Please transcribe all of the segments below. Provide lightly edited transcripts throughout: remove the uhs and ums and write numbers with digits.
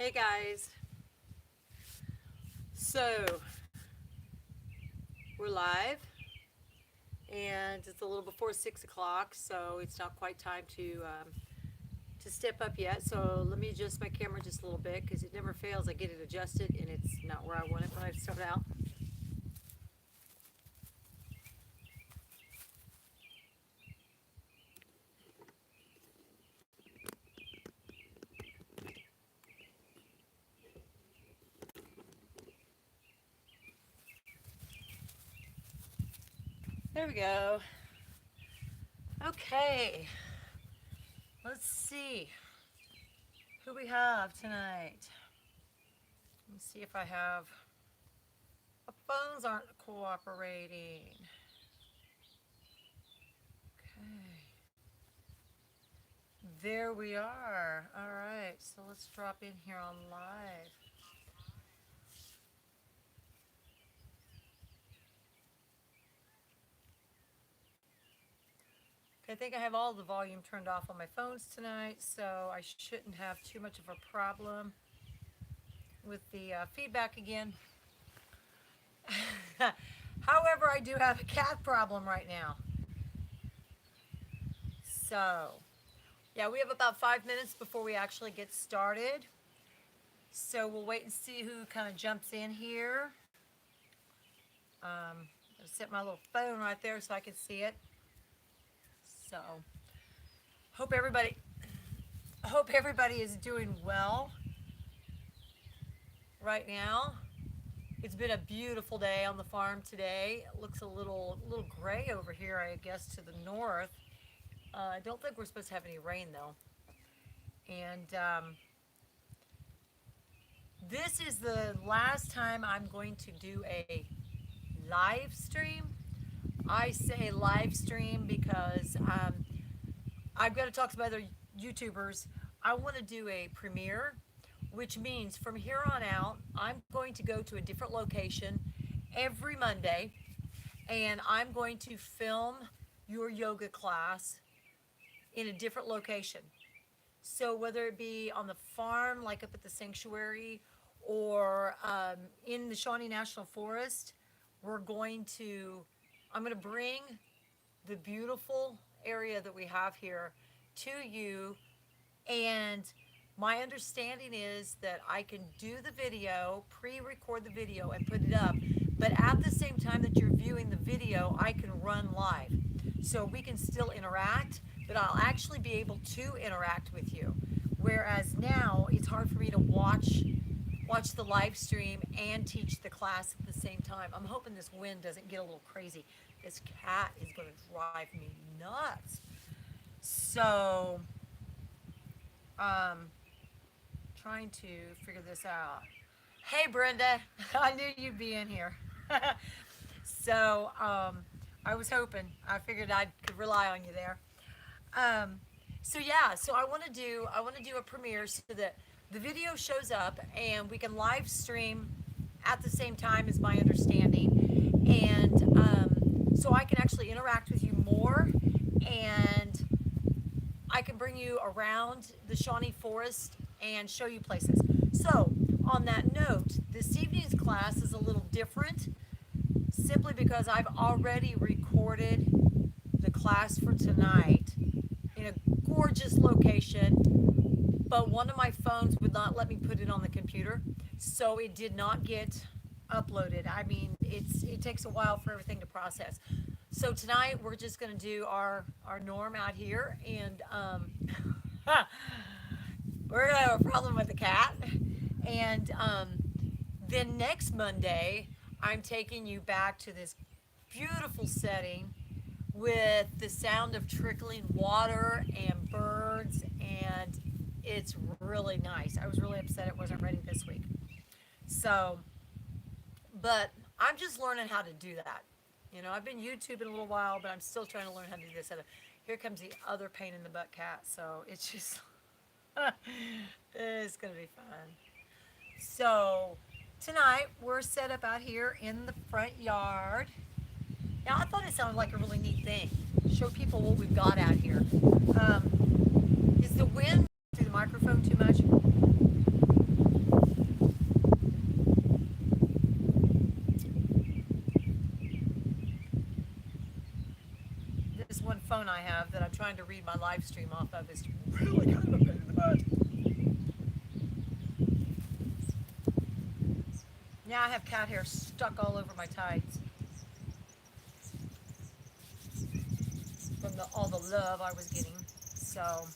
Hey guys, so we're live and it's a little before 6 o'clock, so it's not quite time to step up yet. So let me adjust my camera just a little bit because it never fails. I get it adjusted and it's not where I want it when I start out. There we go. Okay, let's see who we have tonight. Let me see if I have. The phones aren't cooperating. Okay. There we are. All right, so let's drop in here on live. I think I have all the volume turned off on my phones tonight, so I shouldn't have too much of a problem with the feedback again. However, I do have a cat problem right now. So, yeah, we have about 5 minutes before we actually get started. So we'll wait and see who kind of jumps in here. I'll set my little phone right there so I can see it. So, hope everybody is doing well right now. It's been a beautiful day on the farm today. It looks a little gray over here, I guess, to the north. I don't think we're supposed to have any rain though. And this is the last time I'm going to do a live stream. I say live stream because I've got to talk to my other YouTubers. I want to do a premiere, which means from here on out, I'm going to go to a different location every Monday, and I'm going to film your yoga class in a different location. So whether it be on the farm, like up at the sanctuary, or in the Shawnee National Forest, I'm going to bring the beautiful area that we have here to you. And my understanding is that I can do the video, pre-record the video and put it up. But at the same time that you're viewing the video, I can run live. So we can still interact, but I'll actually be able to interact with you. Whereas now it's hard for me to watch the live stream and teach the class at the same time. I'm hoping this wind doesn't get a little crazy. This cat is going to drive me nuts. So, trying to figure this out. Hey, Brenda, I knew you'd be in here. So, I was hoping. I figured I could rely on you there. So yeah, so I want to do a premiere so that the video shows up and we can live stream at the same time, is my understanding, and so I can actually interact with you more, and I can bring you around the Shawnee Forest and show you places. So on that note, this evening's class is a little different simply because I've already recorded the class for tonight in a gorgeous location, but one of my phones would not let me put it on the computer, so it did not get uploaded. I mean, it takes a while for everything to process. So tonight we're just going to do our norm out here, and we're going to have a problem with the cat. And then next Monday, I'm taking you back to this beautiful setting with the sound of trickling water and birds, and it's really nice. I was really upset it wasn't ready this week. So, but I'm just learning how to do that. You know, I've been YouTubing a little while, but I'm still trying to learn how to do this. Here comes the other pain in the butt cat. So it's just, it's going to be fun. So tonight we're set up out here in the front yard. Now I thought it sounded like a really neat thing. Show people what we've got out here. Is the wind through the microphone too much? This one phone I have that I'm trying to read my live stream off of is really kind of a pain in the butt. Now I have cat hair stuck all over my tights from all the love I was getting. So,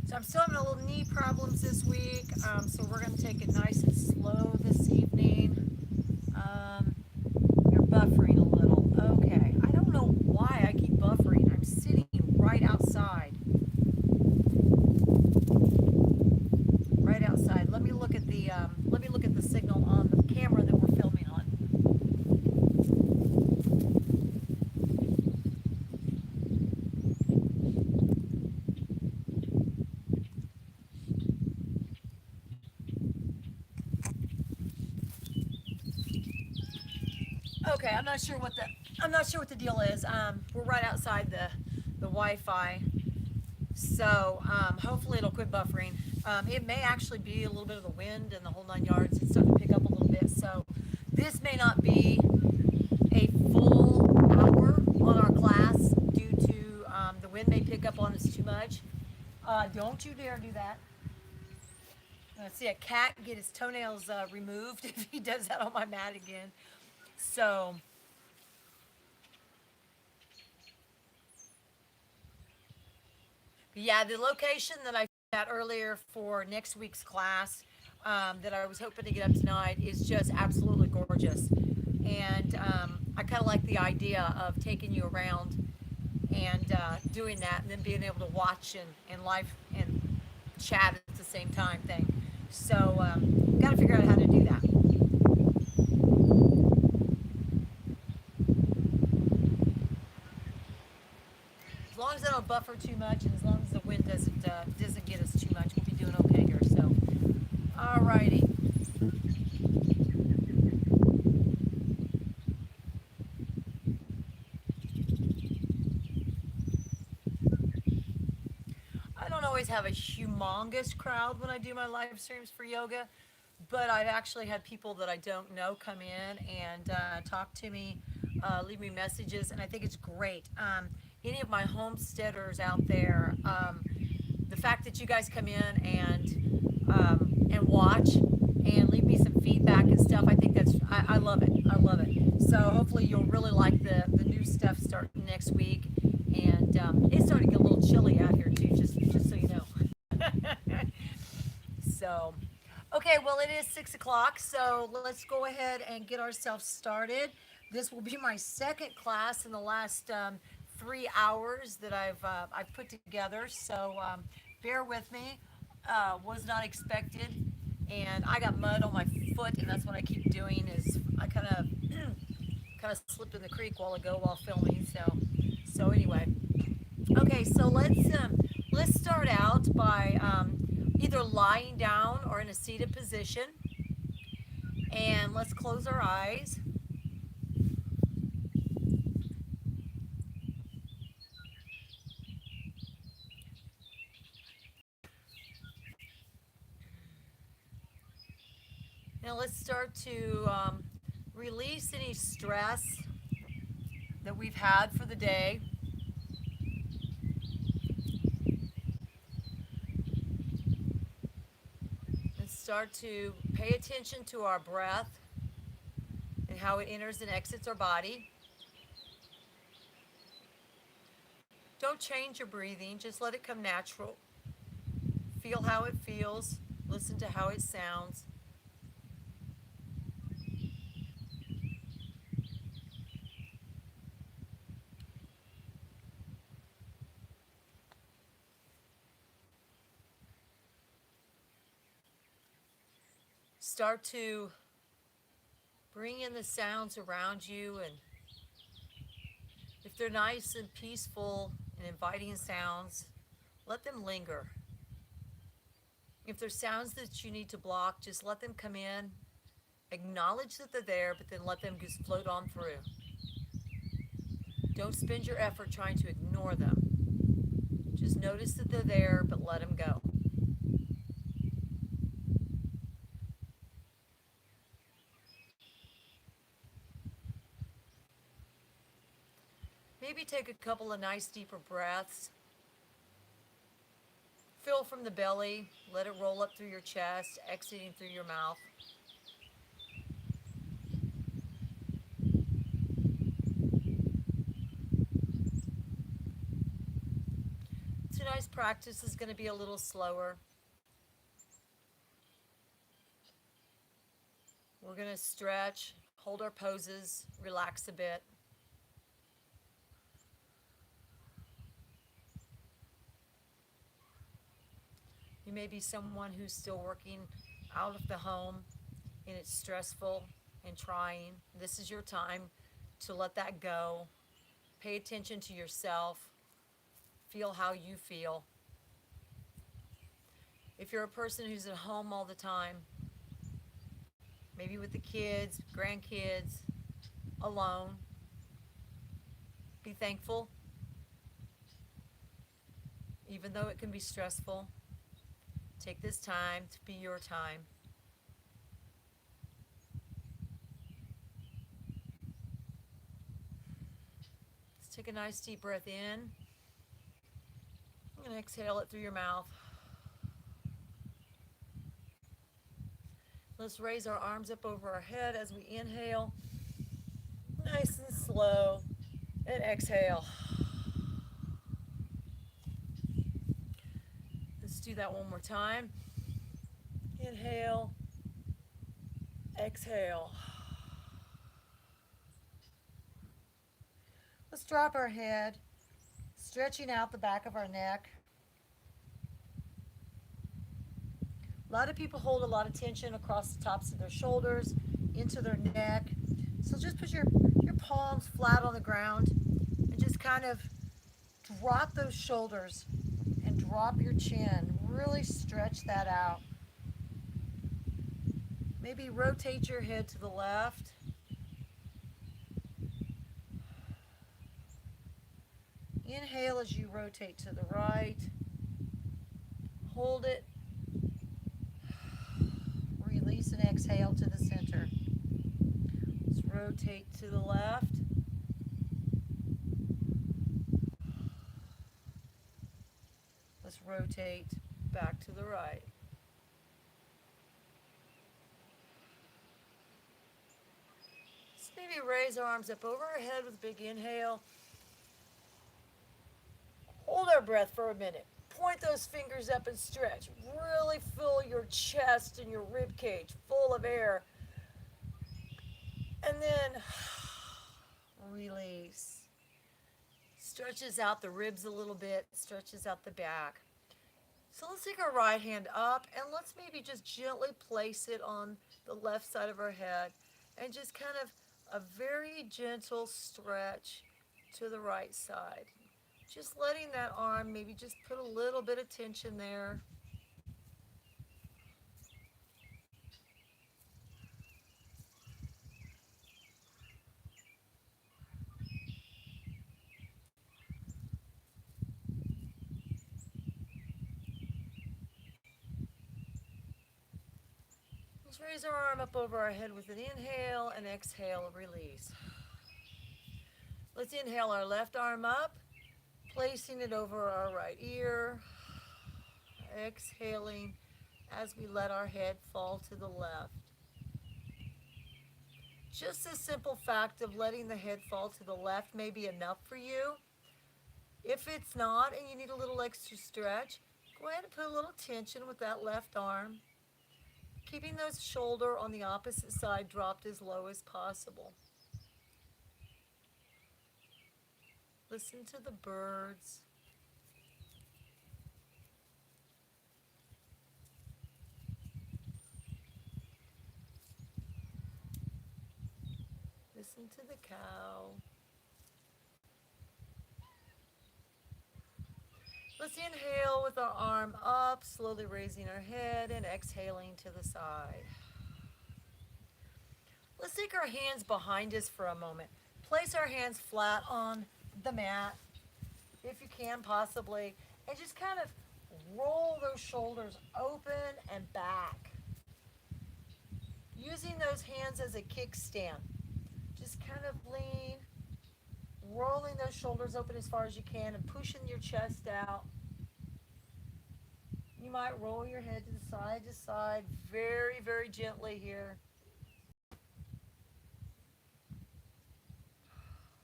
so I'm still having a little knee problems this week. So we're going to take it nice and slow this evening. Um, you're buffering a little. Okay. I don't know why I keep buffering. I'm sitting right outside. Right outside. Let me look at the signal on the camera that we're filming on. Okay, I'm not sure what the deal is. We're right outside the Wi-Fi, so hopefully it'll quit buffering. It may actually be a little bit of the wind and the whole 9 yards. It's starting to pick up a little bit, so this may not be a full hour on our class due to the wind may pick up on us too much. Don't you dare do that. I see a cat get his toenails removed if he does that on my mat again. So, yeah, the location that I found out earlier for next week's class that I was hoping to get up tonight is just absolutely gorgeous. And I kind of like the idea of taking you around and doing that and then being able to watch and live and chat at the same time thing. So, got to figure out how to do that. As long as I don't buffer too much, and as long as the wind doesn't get us too much, we'll be doing okay here. So, alrighty. I don't always have a humongous crowd when I do my live streams for yoga, but I've actually had people that I don't know come in and talk to me, leave me messages, and I think it's great. Any of my homesteaders out there, the fact that you guys come in and watch and leave me some feedback and stuff, I think I love it. I love it. So hopefully you'll really like the new stuff starting next week. And it's starting to get a little chilly out here too, just so you know. So, okay, well it is 6 o'clock, so let's go ahead and get ourselves started. This will be my second class in the last 3 hours that I've put together. So bear with me. Was not expected, and I got mud on my foot, and that's what I keep doing. Is I kind of slipped in the creek while ago while filming. So anyway, okay. So let's start out by either lying down or in a seated position, and let's close our eyes. Now let's start to release any stress that we've had for the day. And start to pay attention to our breath and how it enters and exits our body. Don't change your breathing, just let it come natural. Feel how it feels, listen to how it sounds. Start to bring in the sounds around you, and if they're nice and peaceful and inviting sounds, let them linger. If there's sounds that you need to block, just let them come in, acknowledge that they're there, but then let them just float on through. Don't spend your effort trying to ignore them. Just notice that they're there, but let them go. Maybe take a couple of nice deeper breaths. Fill from the belly, let it roll up through your chest, exiting through your mouth. Tonight's practice is going to be a little slower. We're going to stretch, hold our poses, relax a bit. You may be someone who's still working out of the home and it's stressful and trying. This is your time to let that go. Pay attention to yourself. Feel how you feel. If you're a person who's at home all the time, maybe with the kids, grandkids, alone, be thankful, even though it can be stressful. Take this time to be your time. Let's take a nice deep breath in and exhale it through your mouth. Let's raise our arms up over our head as we inhale, nice and slow, and exhale. Let's do that one more time. Inhale, exhale. Let's drop our head, stretching out the back of our neck. A lot of people hold a lot of tension across the tops of their shoulders, into their neck. So just put your palms flat on the ground and just kind of drop those shoulders and drop your chin. Really stretch that out. Maybe rotate your head to the left. Inhale as you rotate to the right. Hold it. Release and exhale to the center. Let's rotate to the left. Let's rotate back to the right. Let's maybe raise our arms up over our head with a big inhale. Hold our breath for a minute. Point those fingers up and stretch. Really fill your chest and your rib cage full of air. And then release. Stretches out the ribs a little bit, stretches out the back. So let's take our right hand up and let's maybe just gently place it on the left side of our head and just kind of a very gentle stretch to the right side. Just letting that arm maybe just put a little bit of tension there. Let's raise our arm up over our head with an inhale and exhale, release. Let's inhale our left arm up, placing it over our right ear. Exhaling as we let our head fall to the left. Just the simple fact of letting the head fall to the left may be enough for you. If it's not and you need a little extra stretch, go ahead and put a little tension with that left arm, keeping those shoulder on the opposite side dropped as low as possible. Listen to the birds. Listen to the cow. Let's inhale with our arm up, slowly raising our head and exhaling to the side. Let's take our hands behind us for a moment. Place our hands flat on the mat, if you can possibly, and just kind of roll those shoulders open and back. Using those hands as a kickstand. Just kind of lean, rolling those those shoulders open as far as you can and pushing your chest out. You might roll your head to side, very, very gently here.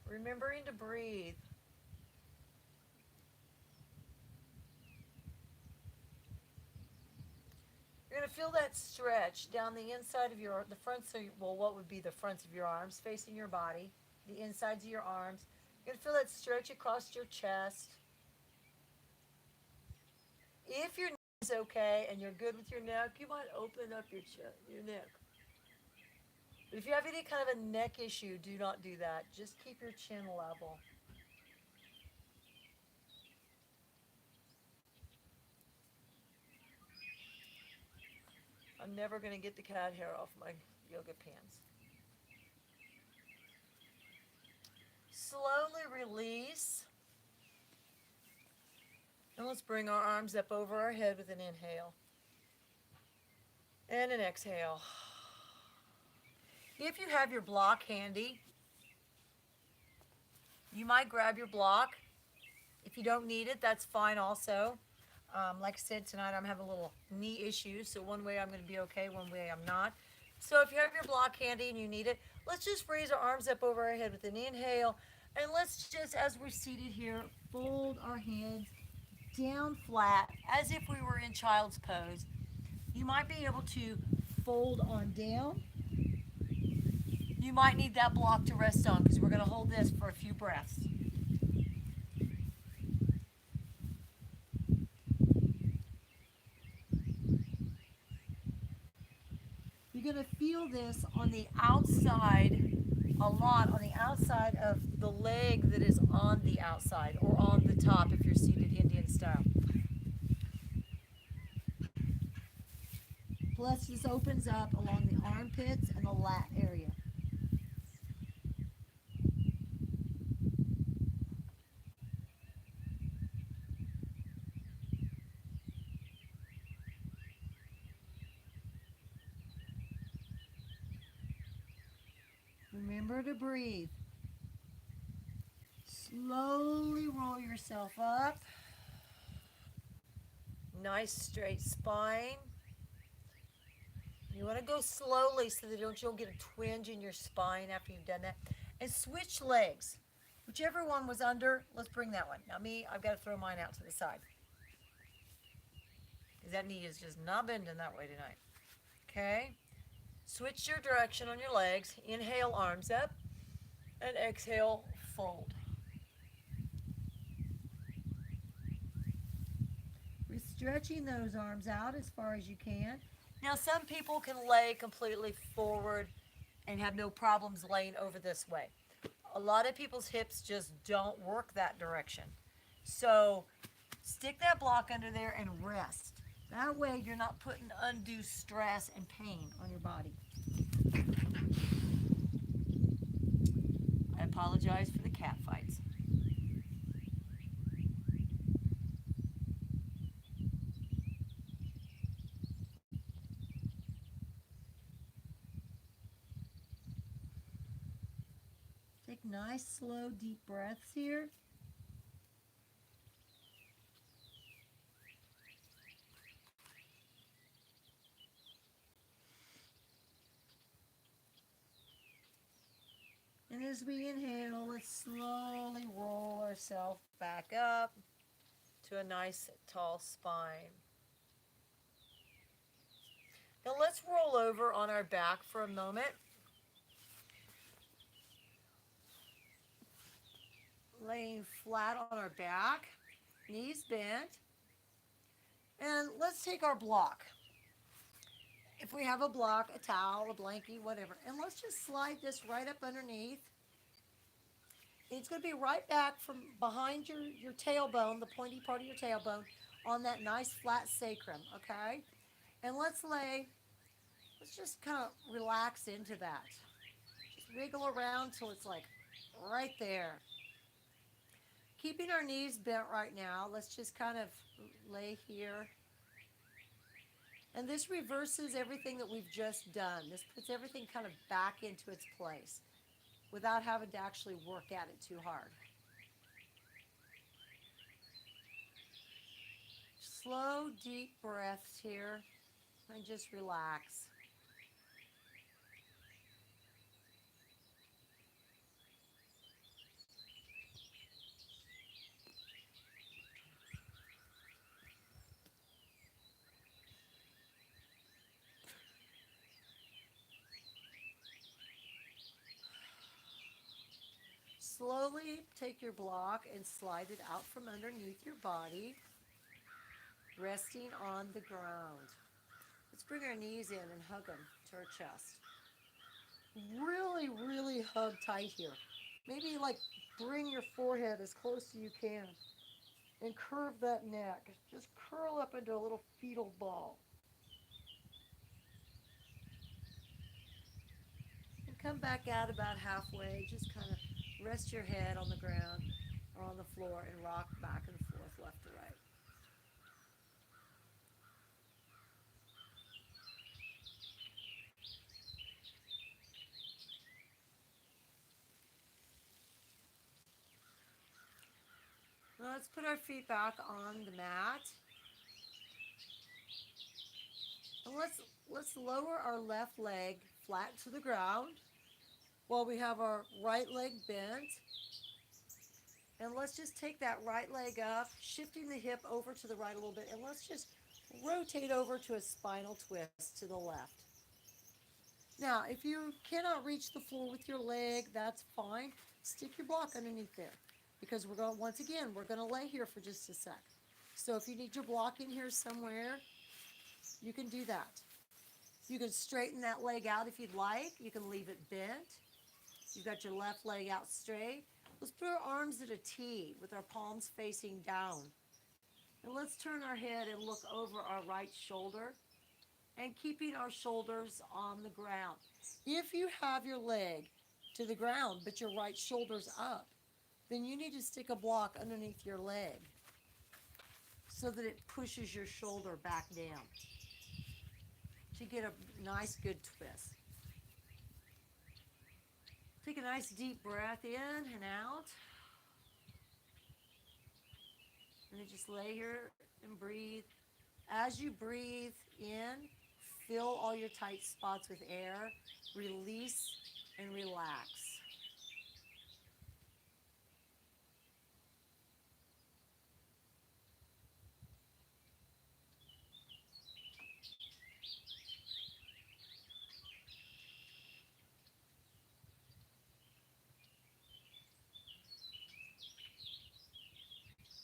Remembering to breathe. You're going to feel that stretch down the inside of the fronts of, well, what would be the fronts of your arms facing your body, the insides of your arms. You're going to feel that stretch across your chest. If your neck is okay and you're good with your neck, you might open up your neck. But if you have any kind of a neck issue, do not do that. Just keep your chin level. I'm never going to get the cat hair off my yoga pants. Slowly release. And let's bring our arms up over our head with an inhale. And an exhale. If you have your block handy, you might grab your block. If you don't need it, that's fine also. Like I said, tonight I'm having a little knee issue, so one way I'm going to be okay, one way I'm not. So if you have your block handy and you need it, let's just raise our arms up over our head with an inhale, and let's just, as we're seated here, fold our hands down flat as if we were in child's pose. You might be able to fold on down. You might need that block to rest on because we're going to hold this for a few breaths. You're going to feel this on the outside a lot, on the outside of the leg that is on the outside or on the top if you're seated Indian style. Plus this opens up along the armpits and the lat area. Remember to breathe. Slowly roll yourself up. Nice straight spine. You want to go slowly so that you don't get a twinge in your spine after you've done that. And switch legs. Whichever one was under, let's bring that one. Now me, I've got to throw mine out to the side. Because that knee is just not bending that way tonight. Okay? Switch your direction on your legs. Inhale, arms up. And exhale, fold. We're stretching those arms out as far as you can. Now, some people can lay completely forward and have no problems laying over this way. A lot of people's hips just don't work that direction. So, stick that block under there and rest. That way, you're not putting undue stress and pain on your body. I apologize for the cat fights. Take nice, slow, deep breaths here. And as we inhale, let's slowly roll ourselves back up to a nice, tall spine. Now let's roll over on our back for a moment. Laying flat on our back, knees bent. And let's take our block. If we have a block, a towel, a blankie, whatever. And let's just slide this right up underneath. It's going to be right back from behind your tailbone, the pointy part of your tailbone, on that nice flat sacrum, okay? And let's just kind of relax into that. Just wiggle around till it's like right there. Keeping our knees bent right now, let's just kind of lay here. And this reverses everything that we've just done. This puts everything kind of back into its place without having to actually work at it too hard. Slow, deep breaths here and just relax. Slowly take your block and slide it out from underneath your body, resting on the ground. Let's bring our knees in and hug them to our chest. Really, really hug tight here. Maybe like bring your forehead as close as you can and curve that neck. Just curl up into a little fetal ball. And come back out about halfway. Just kind of rest your head on the ground or on the floor and rock back and forth left to right. Now let's put our feet back on the mat. And let's lower our left leg flat to the ground while we have our right leg bent. And let's just take that right leg up, shifting the hip over to the right a little bit, and let's just rotate over to a spinal twist to the left. Now, if you cannot reach the floor with your leg, that's fine. Stick your block underneath there because we're going, once again, we're going to lay here for just a sec. So if you need your block in here somewhere, you can do that. You can straighten that leg out if you'd like. You can leave it bent. You've got your left leg out straight. Let's put our arms at a T with our palms facing down. And let's turn our head and look over our right shoulder and keeping our shoulders on the ground. If you have your leg to the ground but your right shoulder's up, then you need to stick a block underneath your leg so that it pushes your shoulder back down to get a nice good twist. Take a nice deep breath in and out. And then just lay here and breathe. As you breathe in, fill all your tight spots with air. Release and relax.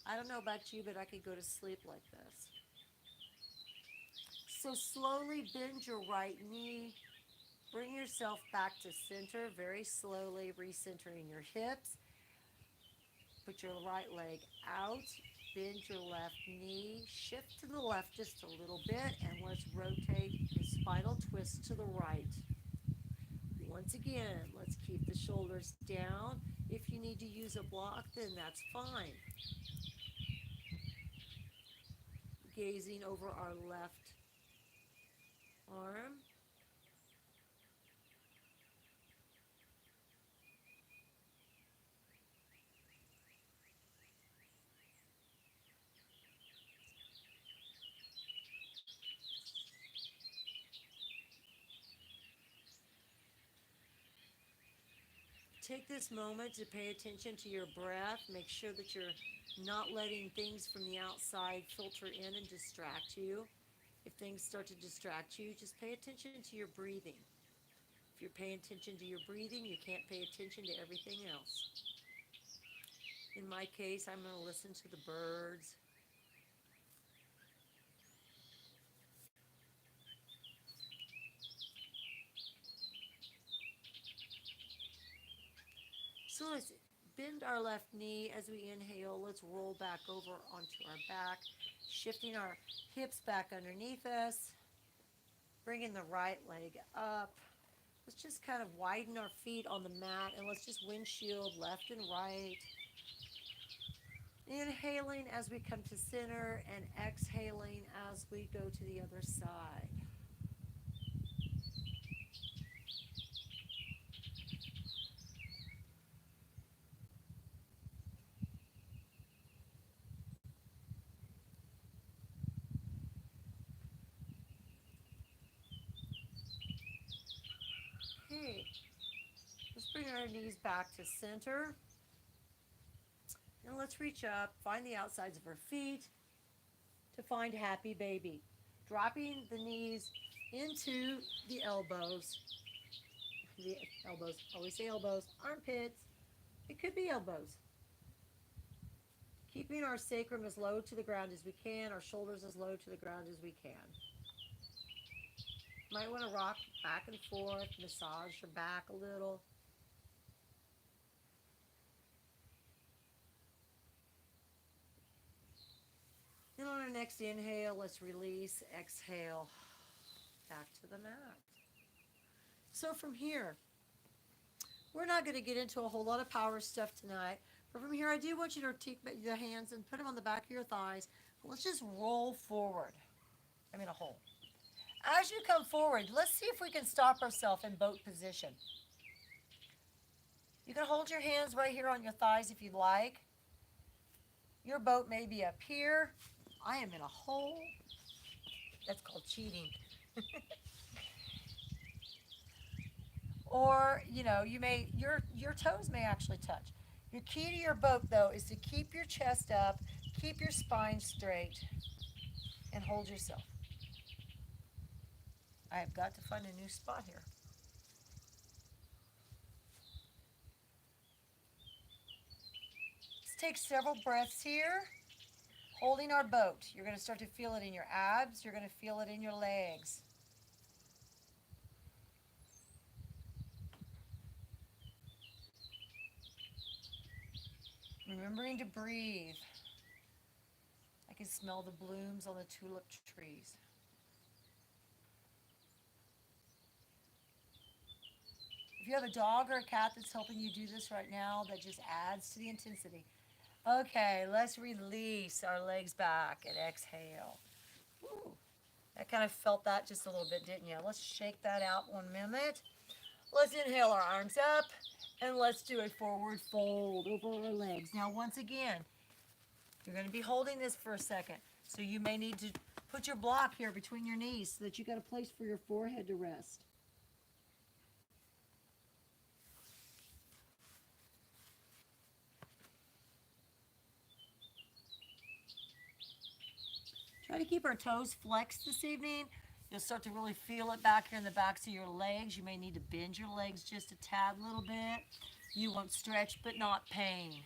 I don't know about you, but I could go to sleep like this. So slowly bend your right knee. Bring yourself back to center, very slowly recentering your hips. Put your right leg out, bend your left knee, shift to the left just a little bit, and let's rotate the spinal twist to the right. Once again, let's keep the shoulders down. If you need to use a block, then that's fine. Gazing over our left arm. Take this moment to pay attention to your breath. Make sure that you're not letting things from the outside filter in and distract you. If things start to distract you, just pay attention to your breathing. If you're paying attention to your breathing, you can't pay attention to everything else. In my case, I'm going to listen to the birds. So let's bend our left knee as we inhale. Let's roll back over onto our back, shifting our hips back underneath us, bringing the right leg up. Let's just kind of widen our feet on the mat and let's just windshield left and right. Inhaling as we come to center and exhaling as we go to the other side. Bring our knees back to center. And let's reach up, find the outsides of our feet to find happy baby. Dropping the knees into the elbows. The elbows, always say elbows, armpits. It could be elbows. Keeping our sacrum as low to the ground as we can, our shoulders as low to the ground as we can. Might want to rock back and forth, massage your back a little. Then on our next inhale, let's release, exhale, back to the mat. So from here, we're not going to get into a whole lot of power stuff tonight, but from here I do want you to take your hands and put them on the back of your thighs. Let's just roll forward. I'm in a hole. As you come forward, let's see if we can stop ourselves in boat position. You can hold your hands right here on your thighs if you'd like. Your boat may be up here. I am in a hole. That's called cheating. Or, your toes may actually touch. Your key to your boat, though, is to keep your chest up, keep your spine straight, and hold yourself. I have got to find a new spot here. Let's take several breaths here, holding our boat. You're going to start to feel it in your abs. You're going to feel it in your legs. Remembering to breathe. I can smell the blooms on the tulip trees. If you have a dog or a cat that's helping you do this right now, that just adds to the intensity. Okay, let's release our legs back and exhale. Woo. I kind of felt that just a little bit, didn't you? Let's shake that out 1 minute. Let's inhale our arms up. And let's do a forward fold over our legs. Now, once again, you're going to be holding this for a second. So you may need to put your block here between your knees so that you got a place for your forehead to rest. Try to keep our toes flexed this evening. You'll start to really feel it back here in the backs of your legs. You may need to bend your legs just a tad little bit. You want stretch but not pain.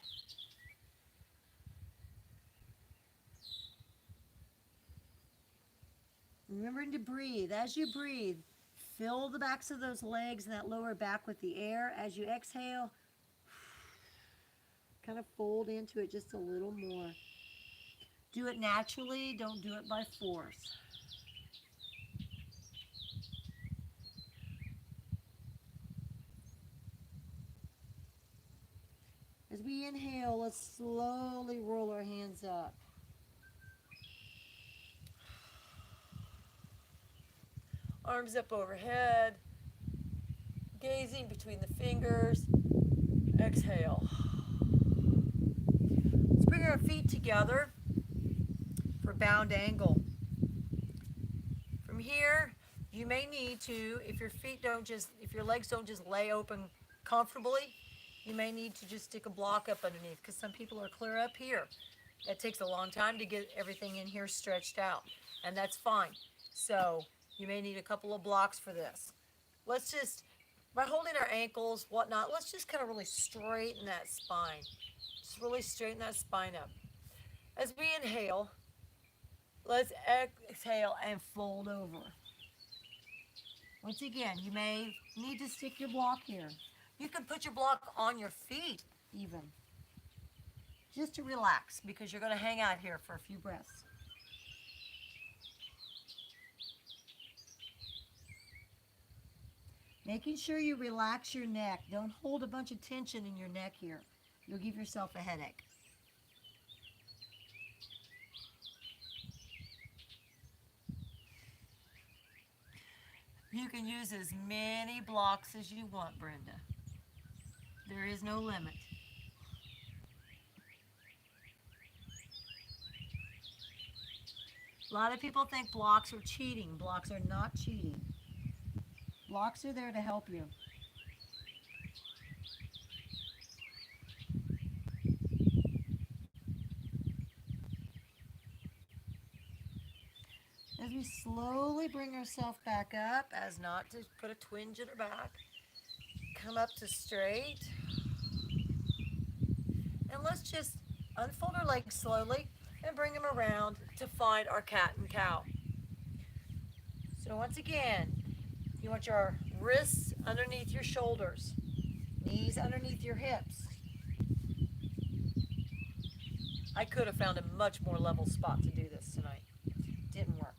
Remembering to breathe. As you breathe, fill the backs of those legs and that lower back with the air. As you exhale, kind of fold into it just a little more. Do it naturally, don't do it by force. As we inhale, let's slowly roll our hands up. Arms up overhead, gazing between the fingers. Exhale. Let's bring our feet together for bound angle. From here, you may need to, if your legs don't just lay open comfortably, you may need to just stick a block up underneath because some people are clear up here. It takes a long time to get everything in here stretched out, and that's fine. So you may need a couple of blocks for this. Let's just, by holding our ankles, whatnot, let's just kind of really straighten that spine. Just really straighten that spine up. As we inhale, let's exhale and fold over. Once again, you may need to stick your block here. You can put your block on your feet even, just to relax because you're going to hang out here for a few breaths. Making sure you relax your neck. Don't hold a bunch of tension in your neck here. You'll give yourself a headache. You can use as many blocks as you want, Brenda. There is no limit. A lot of people think blocks are cheating. Blocks are not cheating. Blocks are there to help you. As we slowly bring ourselves back up, as not to put a twinge in our back, come up to straight. And let's just unfold our legs slowly and bring them around to find our cat and cow. So once again, you want your wrists underneath your shoulders, knees underneath your hips. I could have found a much more level spot to do this tonight. Didn't work.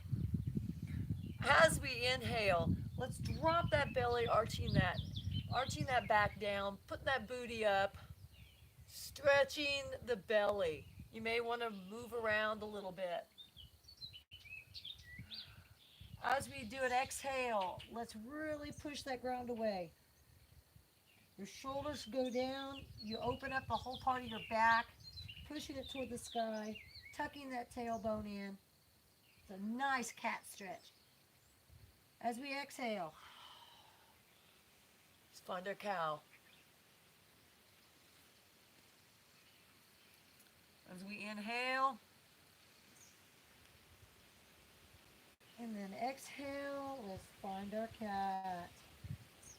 As we inhale, let's drop that belly, arching that back down, putting that booty up, stretching the belly. You may want to move around a little bit. As we do an exhale, let's really push that ground away. Your shoulders go down, you open up the whole part of your back, pushing it toward the sky, tucking that tailbone in. It's a nice cat stretch. As we exhale, let's find our cow. As we inhale, and then exhale, let's find our cat. Let's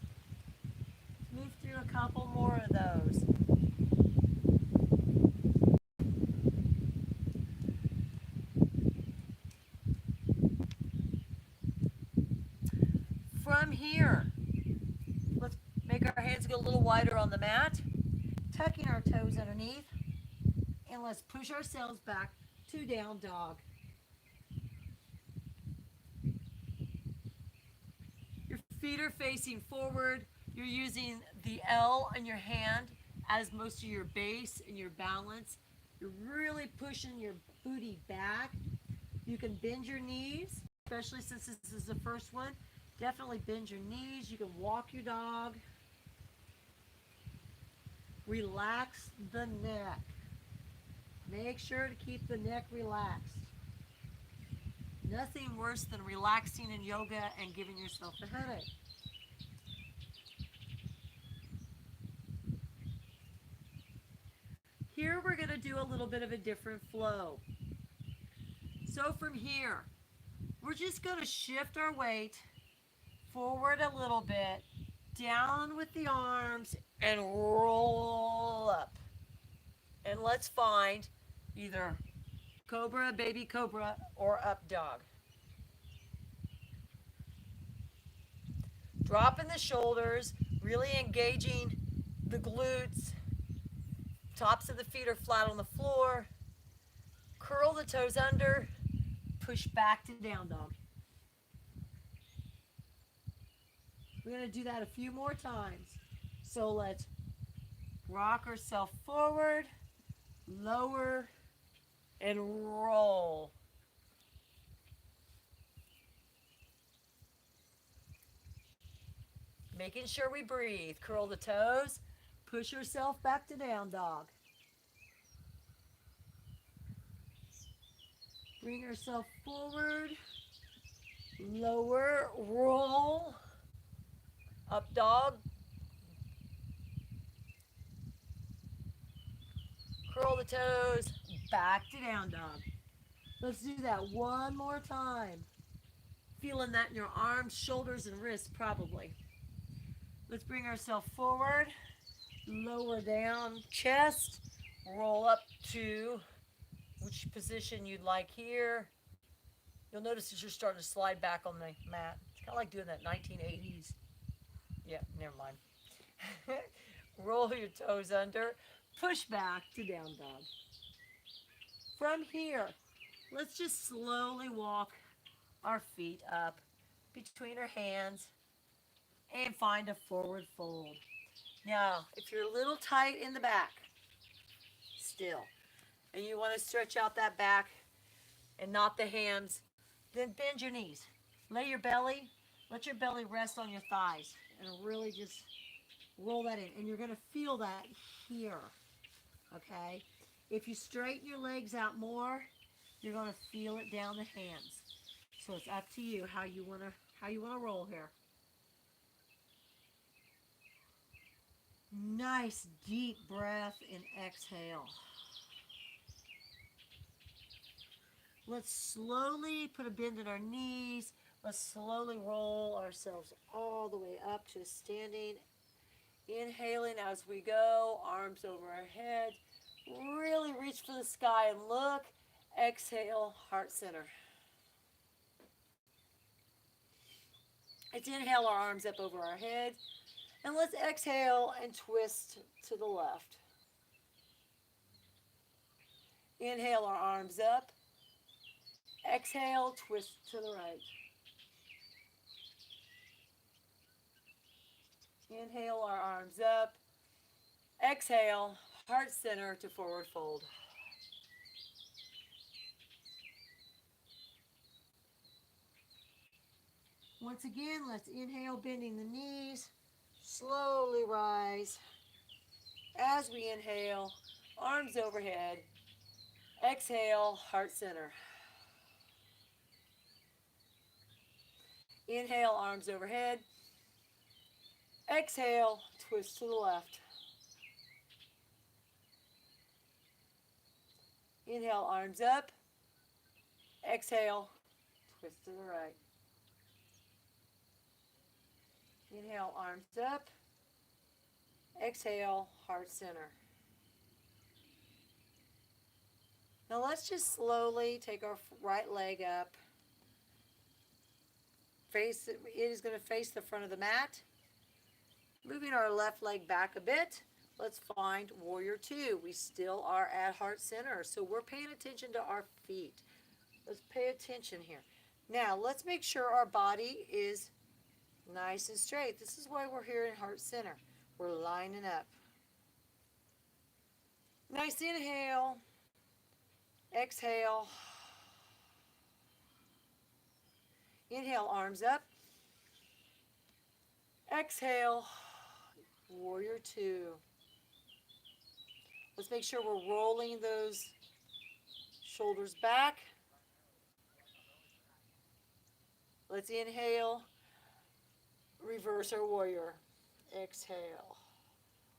move through a couple more of those. From here, let's make our hands go a little wider on the mat, tucking our toes underneath, and let's push ourselves back to down dog. Your feet are facing forward. You're using the L on your hand as most of your base and your balance. You're really pushing your booty back. You can bend your knees, especially since this is the first one. Definitely bend your knees. You can walk your dog. Relax the neck. Make sure to keep the neck relaxed. Nothing worse than relaxing in yoga and giving yourself a headache. Here we're going to do a little bit of a different flow. So from here, we're just going to shift our weight forward a little bit, down with the arms, and roll up. And let's find either cobra, baby cobra, or up dog. Dropping the shoulders, really engaging the glutes. Tops of the feet are flat on the floor. Curl the toes under, push back to down dog. We're going to do that a few more times. So let's rock ourselves forward, lower, and roll. Making sure we breathe. Curl the toes, push yourself back to down dog. Bring yourself forward, lower, roll, up dog. Curl the toes, back to down dog. Let's do that one more time. Feeling that in your arms, shoulders, and wrists probably. Let's bring ourselves forward, lower down, chest, roll up to which position you'd like here. You'll notice that you're starting to slide back on the mat. It's kind of like doing that 1980s. Yeah, never mind. Roll your toes under, push back to down dog. From here, let's just slowly walk our feet up between our hands and find a forward fold. Now, if you're a little tight in the back, still, and you want to stretch out that back and not the hams, then bend your knees. Let your belly rest on your thighs and really just roll that in. And you're going to feel that here, okay? If you straighten your legs out more, you're going to feel it down the hams. So it's up to you how you want to roll here. Nice deep breath and exhale. Let's slowly put a bend in our knees. Let's slowly roll ourselves all the way up to standing. Inhaling as we go, arms over our head. Really reach for the sky and look. Exhale, heart center. Let's inhale our arms up over our head. And let's exhale and twist to the left. Inhale our arms up. Exhale, twist to the right. Inhale our arms up. Exhale, heart center to forward fold. Once again, let's inhale, bending the knees. Slowly rise. As we inhale, arms overhead. Exhale, heart center. Inhale, arms overhead. Exhale, twist to the left. Inhale, arms up. Exhale, twist to the right. Inhale, arms up. Exhale, heart center. Now let's just slowly take our right leg up. It is going to face the front of the mat. Moving our left leg back a bit. Let's find warrior two. We still are at heart center, so we're paying attention to our feet. Let's pay attention here. Now let's make sure our body is nice and straight. This is why we're here in heart center. We're lining up. Nice inhale. Exhale. Inhale, arms up. Exhale, warrior two. Let's make sure we're rolling those shoulders back. Let's inhale, reverse our warrior. Exhale.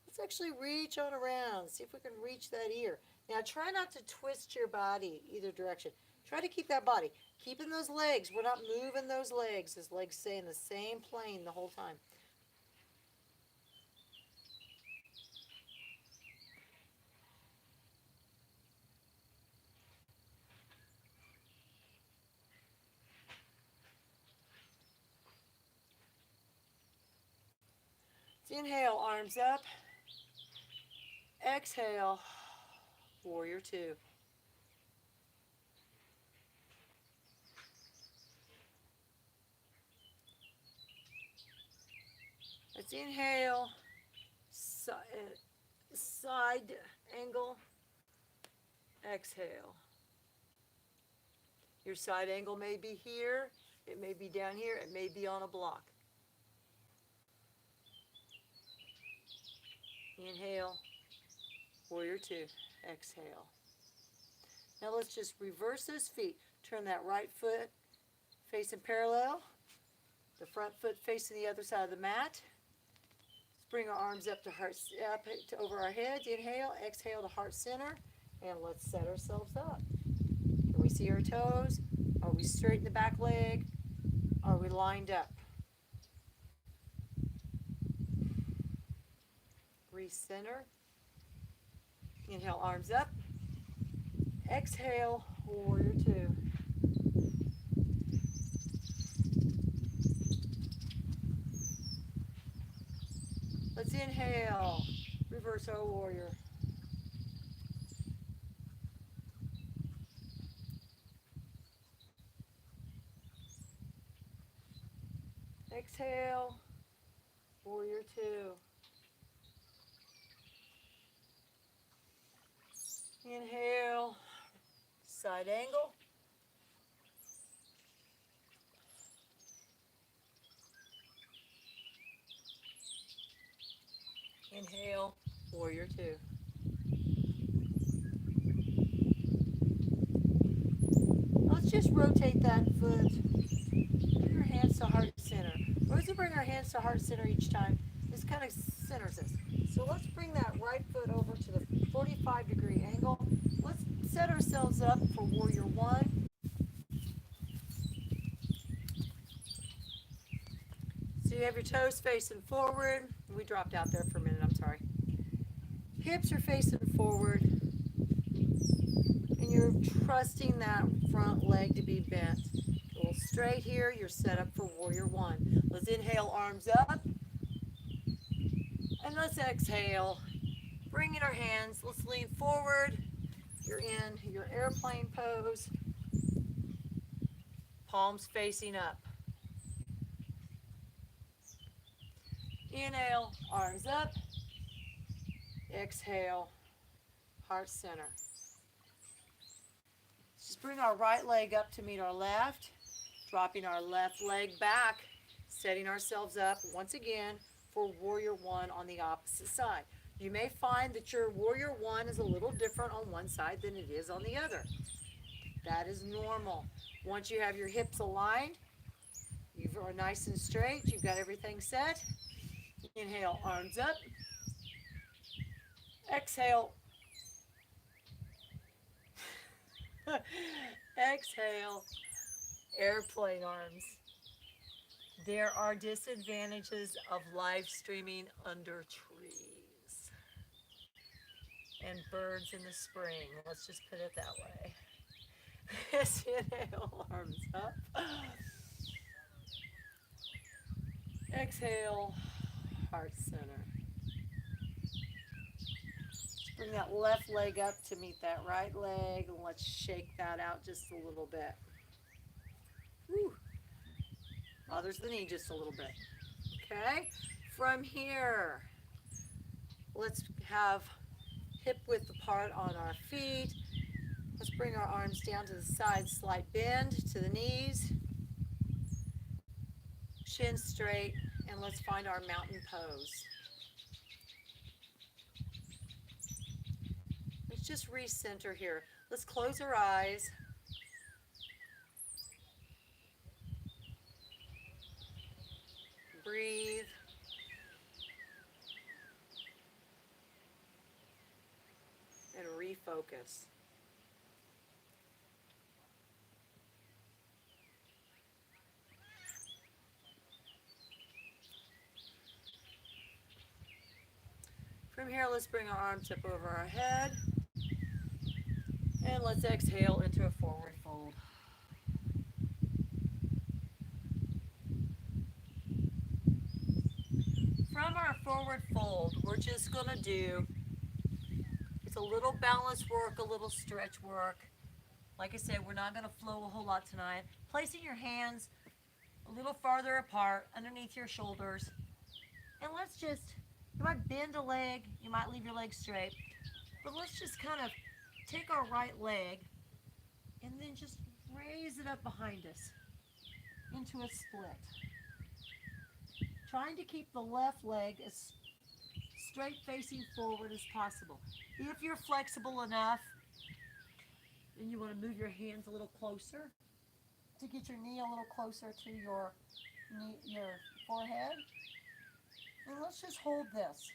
Let's actually reach on around. See if we can reach that ear. Now try not to twist your body either direction. Try to keep that body. Keeping those legs. We're not moving those legs. Those legs stay in the same plane the whole time. Inhale, arms up. Exhale, warrior two. Let's inhale, side angle. Exhale. Your side angle may be here, it may be down here, it may be on a block. Inhale, warrior two, exhale. Now let's just reverse those feet. Turn that right foot facing parallel, the front foot facing the other side of the mat. Let's bring our arms up to over our heads. Inhale, exhale to heart center, and let's set ourselves up. Can we see our toes? Are we straight in the back leg? Are we lined up? Recenter. Inhale, arms up. Exhale, warrior two. Let's inhale, reverse our warrior. Exhale, warrior two. Inhale, side angle. Inhale, warrior two. Let's just rotate that foot. Bring your hands to heart center. As we bring our hands to heart center each time, this kind of centers us. So let's bring that right foot over to the 45-degree angle. Let's set ourselves up for warrior one. your toes facing forward. We dropped out there for a minute, I'm sorry. Hips are facing forward. And you're trusting that front leg to be bent. A little straight here, you're set up for warrior one. Let's inhale, arms up. And let's exhale. Bringing our hands, let's lean forward. You're in your airplane pose. Palms facing up. Inhale, arms up. Exhale, heart center. Just bring our right leg up to meet our left, dropping our left leg back, setting ourselves up once again for warrior one on the opposite side. You may find that your warrior one is a little different on one side than it is on the other. That is normal. Once you have your hips aligned, you are nice and straight, you've got everything set. Inhale, arms up. Exhale. Exhale, airplane arms. There are disadvantages of live streaming under trees and birds in the spring. Let's just put it that way. Inhale, arms up. Exhale, heart center. Bring that left leg up to meet that right leg, and let's shake that out just a little bit. Whew. Others the knee just a little bit. Okay? From here, let's have hip width apart on our feet. Let's bring our arms down to the side, slight bend to the knees. Chin straight, and let's find our mountain pose. Let's just recenter here. Let's close our eyes. Breathe. And refocus. From here, let's bring our arms up over our head. And let's exhale into a forward fold. From our forward fold, we're just going to do, it's a little balance work, a little stretch work. Like I said, we're not going to flow a whole lot tonight. Placing your hands a little farther apart underneath your shoulders. And let's just, you might bend a leg, you might leave your leg straight, but let's just kind of take our right leg and then just raise it up behind us into a split. Trying to keep the left leg as straight facing forward as possible. If you're flexible enough, then you want to move your hands a little closer to get your knee a little closer to your forehead. And let's just hold this.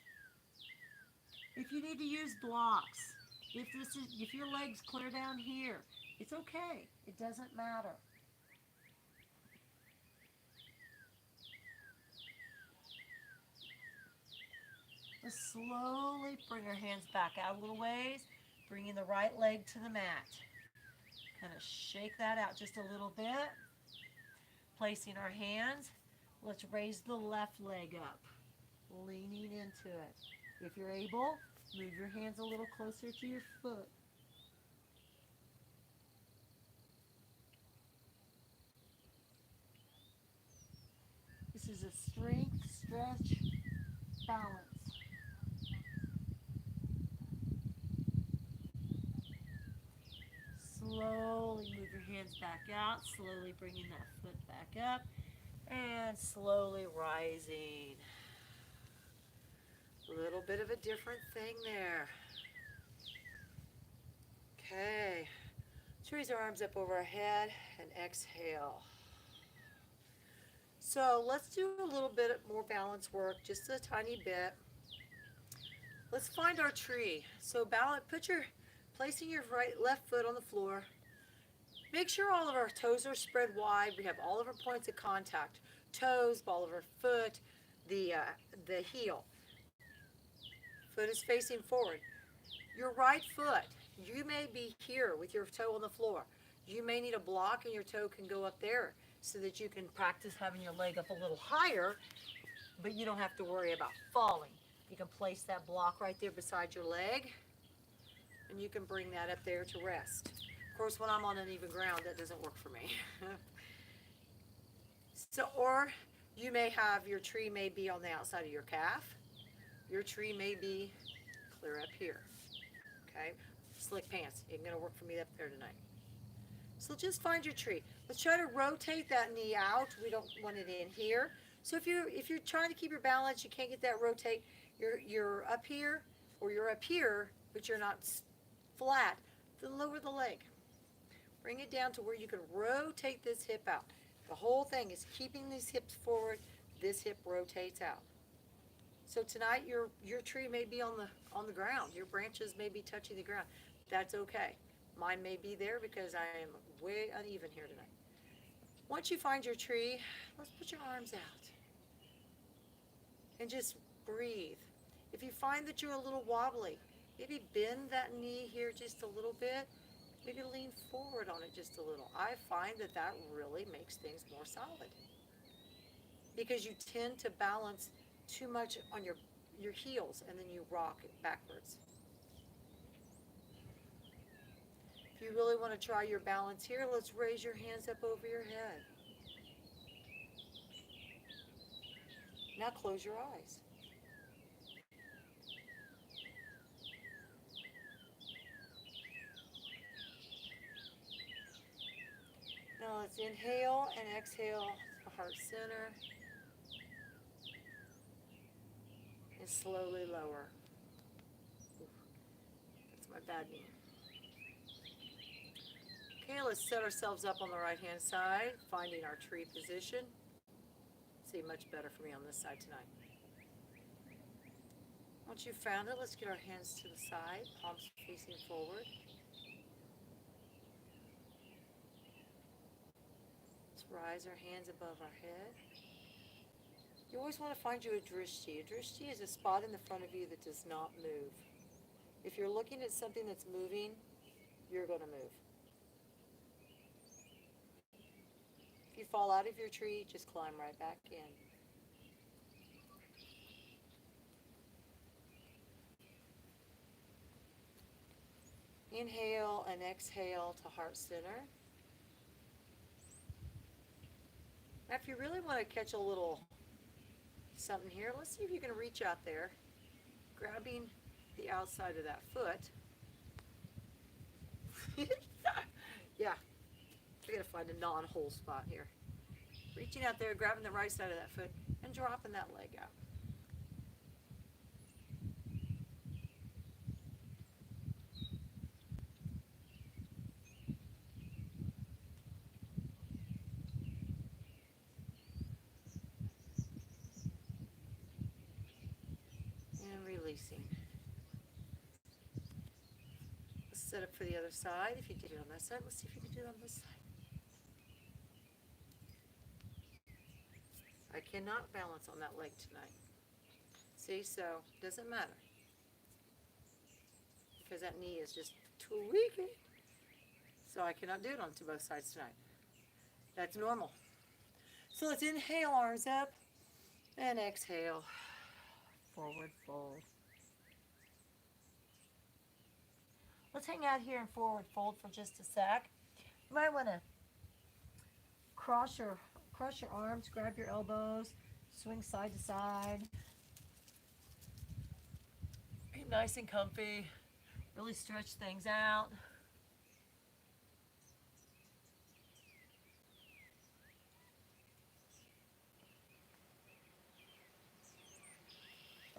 If you need to use blocks, if your legs clear down here, it's okay. It doesn't matter. Let's slowly bring our hands back out a little ways, bringing the right leg to the mat. Kind of shake that out just a little bit. Placing our hands, let's raise the left leg up, leaning into it. If you're able, move your hands a little closer to your foot. This is a strength, stretch, balance. Slowly move your hands back out, slowly bringing that foot back up, and slowly rising. A little bit of a different thing there. Okay. Let's raise our arms up over our head and exhale. So let's do a little bit more balance work, just a tiny bit. Let's find our tree. So placing your left foot on the floor. Make sure all of our toes are spread wide. We have all of our points of contact. Toes, ball of our foot, the heel. Foot is facing forward. Your right foot, you may be here with your toe on the floor. You may need a block and your toe can go up there so that you can practice having your leg up a little higher, but you don't have to worry about falling. You can place that block right there beside your leg and you can bring that up there to rest. Of course, when I'm on uneven ground, that doesn't work for me. So, or you may have, your tree may be on the outside of your calf. Your tree may be clear up here. Okay, slick pants, ain't gonna work for me up there tonight. So just find your tree. Let's try to rotate that knee out. We don't want it in here. So if you're trying to keep your balance, you can't get that rotate. You're up here, or you're up here, but you're not flat. Then lower the leg. Bring it down to where you can rotate this hip out. The whole thing is keeping these hips forward. This hip rotates out. So tonight your tree may be on the ground. Your branches may be touching the ground. That's okay. Mine may be there because I am way uneven here tonight. Once you find your tree, let's put your arms out and just breathe. If you find that you're a little wobbly, maybe bend that knee here just a little bit. Maybe lean forward on it just a little. I find that really makes things more solid because you tend to balance too much on your heels and then you rock it backwards. If you really want to try your balance here, let's raise your hands up over your head. Now close your eyes. Now let's inhale and exhale to heart center. And slowly lower. That's my bad knee. Okay, let's set ourselves up on the right hand side, finding our tree position. See, much better for me on this side tonight. Once you've found it, let's get our hands to the side, palms facing forward. Let's rise our hands above our head. You always want to find you a drishti. A drishti is a spot in the front of you that does not move. If you're looking at something that's moving, you're going to move. If you fall out of your tree, just climb right back in. Inhale and exhale to heart center. Now, if you really want to catch a little something here, let's see if you can reach out there, grabbing the outside of that foot. Yeah, I gotta find a non-hole spot here. Reaching out there, grabbing the right side of that foot, and dropping that leg out. And releasing. Let's set up for the other side. If you did it on that side, let's see if you can do it on this side. I cannot balance on that leg tonight. See, so it doesn't matter. Because that knee is just tweaking. So I cannot do it on both sides tonight. That's normal. So let's inhale, arms up, and exhale, forward fold. Let's hang out here and forward fold for just a sec. You might want to cross your arms, grab your elbows, swing side to side. Be nice and comfy. Really stretch things out.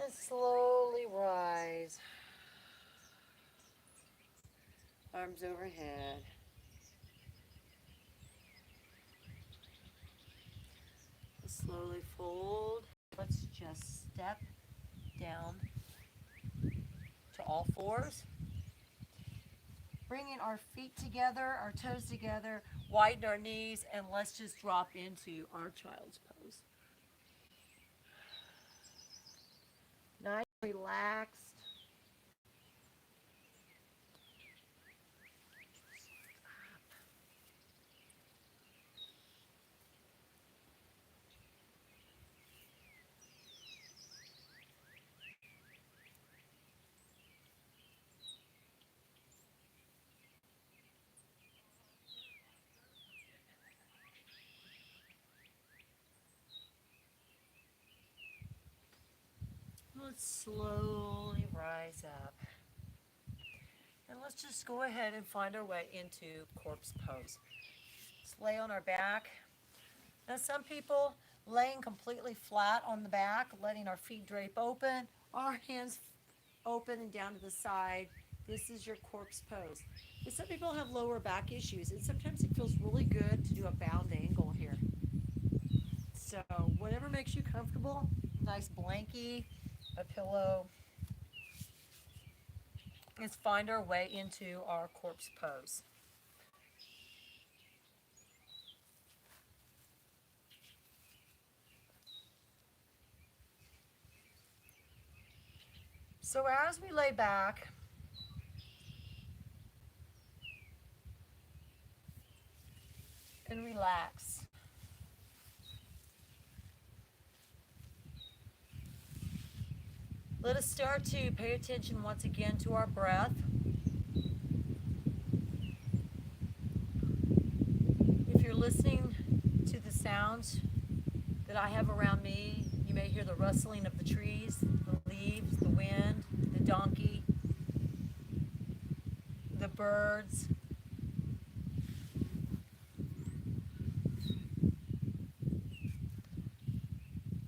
And slowly rise. Arms overhead. Slowly fold. Let's just step down to all fours. Bringing our feet together, our toes together, widen our knees, and let's just drop into our child's pose. Relaxed. Let's slowly rise up. And let's just go ahead and find our way into corpse pose. Let's lay on our back. Now, some people laying completely flat on the back, letting our feet drape open, our hands open and down to the side. This is your corpse pose. But some people have lower back issues, and sometimes it feels really good to do a bound angle here. So, whatever makes you comfortable, nice blankie, a pillow. Let's find our way into our corpse pose. So as we lay back, and relax, let us start to pay attention once again to our breath. If you're listening to the sounds that I have around me, you may hear the rustling of the trees, the leaves, the wind, the donkey, the birds.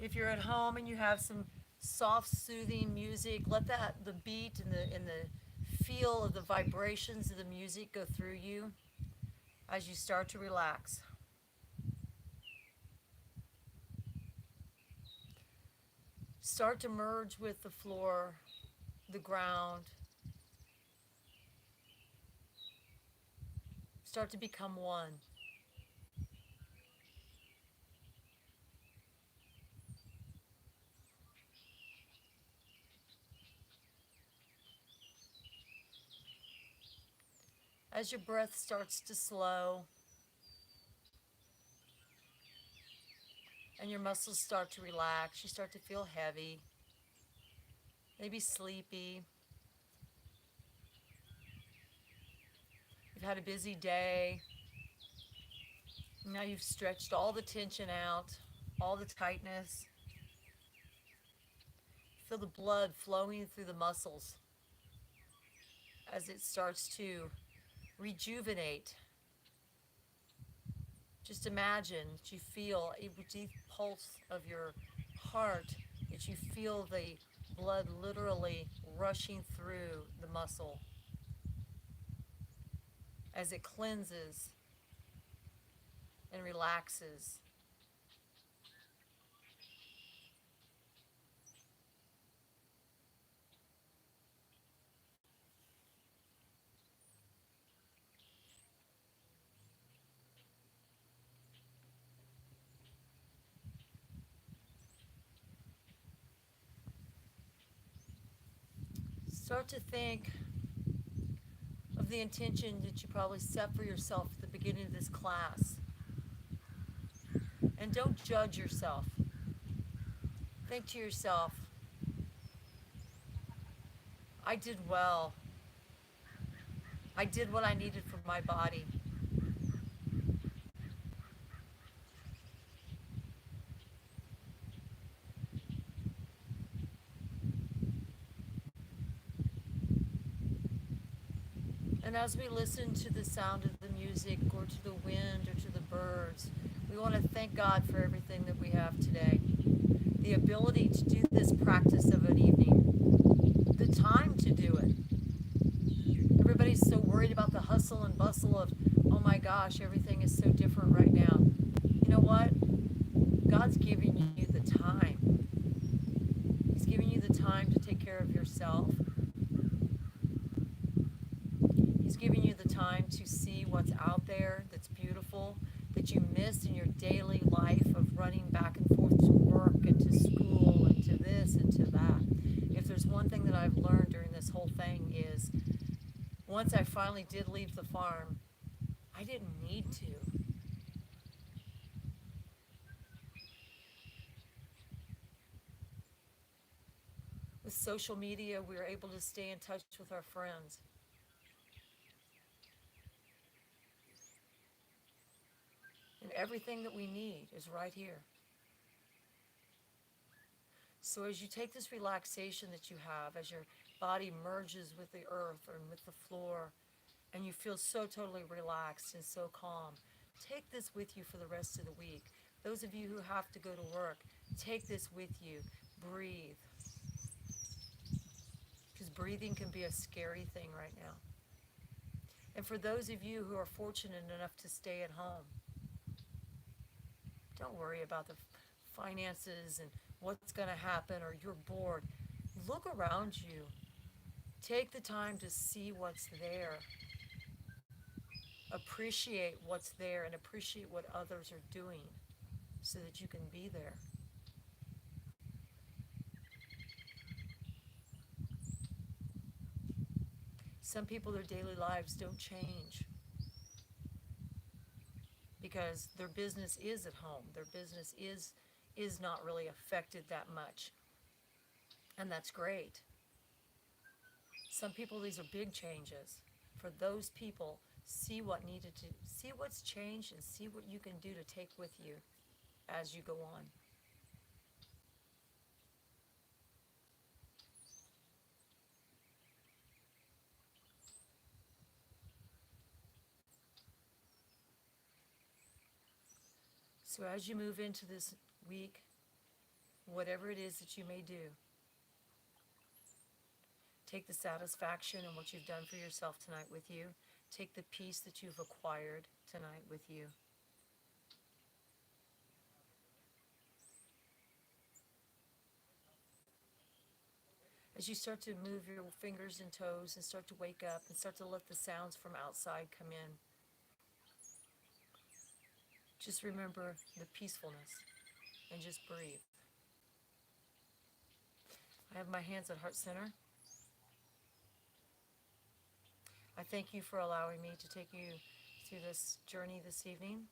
If you're at home and you have some soft, soothing music, let the beat and the feel of the vibrations of the music go through you as you start to relax. Start to merge with the floor, the ground. Start to become one. As your breath starts to slow and your muscles start to relax, you start to feel heavy, maybe sleepy. You've had a busy day. Now you've stretched all the tension out, all the tightness. Feel the blood flowing through the muscles as it starts to rejuvenate. Just imagine that you feel a deep pulse of your heart, that you feel the blood literally rushing through the muscle as it cleanses and relaxes. Start to think of the intention that you probably set for yourself at the beginning of this class. And don't judge yourself. Think to yourself, I did well. I did what I needed for my body. And as we listen to the sound of the music or to the wind or to the birds, we want to thank God for everything that we have today. The ability to do this practice of an evening, the time to do it. Everybody's so worried about the hustle and bustle of, oh my gosh, everything is so different right now. You know what? God's giving you the time. He's giving you the time to take care of yourself. He's giving you the time to see what's out there that's beautiful, that you miss in your daily life of running back and forth to work and to school and to this and to that. If there's there's one thing that I've learned during this whole thing is once I finally did leave the farm, I didn't need to. With social media, we were able to stay in touch with our friends. And everything that we need is right here. So as you take this relaxation that you have, as your body merges with the earth or with the floor, and you feel so totally relaxed and so calm, take this with you for the rest of the week. Those of you who have to go to work, take this with you. Breathe. Because breathing can be a scary thing right now. And for those of you who are fortunate enough to stay at home, don't worry about the finances and what's going to happen or you're bored. Look around you. Take the time to see what's there. Appreciate what's there and appreciate what others are doing so that you can be there. Some people, their daily lives don't change because their business is at home. Their business is not really affected that much. And that's great. Some people, these are big changes. For those people, see what's changed and see what you can do to take with you as you go on. So as you move into this week, whatever it is that you may do, take the satisfaction in what you've done for yourself tonight with you. Take the peace that you've acquired tonight with you. As you start to move your fingers and toes and start to wake up and start to let the sounds from outside come in, just remember the peacefulness and just breathe. I have my hands at Heart Center. I thank you for allowing me to take you through this journey this evening.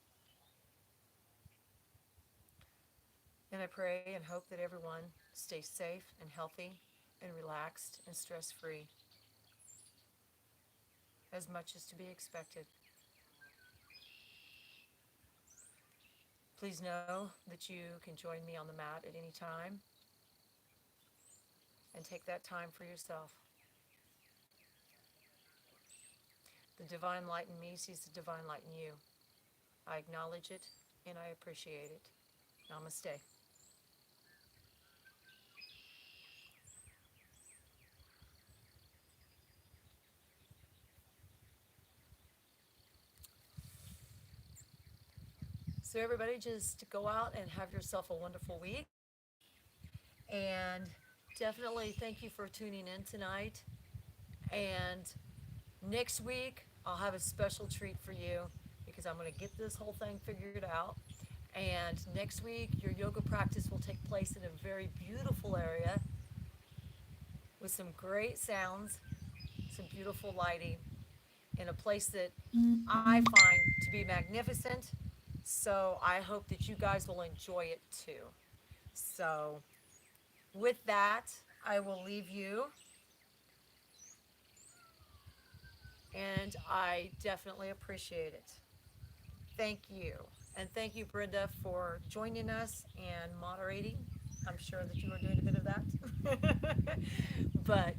And I pray and hope that everyone stays safe and healthy and relaxed and stress-free, as much as to be expected. Please know that you can join me on the mat at any time and take that time for yourself. The divine light in me sees the divine light in you. I acknowledge it and I appreciate it. Namaste. So everybody, just go out and have yourself a wonderful week. And definitely thank you for tuning in tonight. And next week, I'll have a special treat for you because I'm going to get this whole thing figured out. And next week, your yoga practice will take place in a very beautiful area with some great sounds, some beautiful lighting, in a place that I find to be magnificent. So I hope that you guys will enjoy it too. So with that, I will leave you. And I definitely appreciate it. Thank you. And thank you, Brenda, for joining us and moderating. I'm sure that you are doing a bit of that. But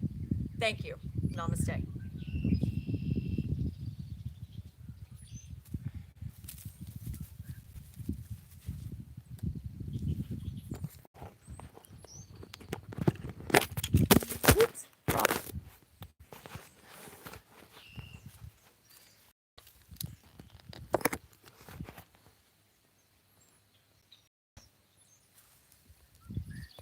thank you. Namaste.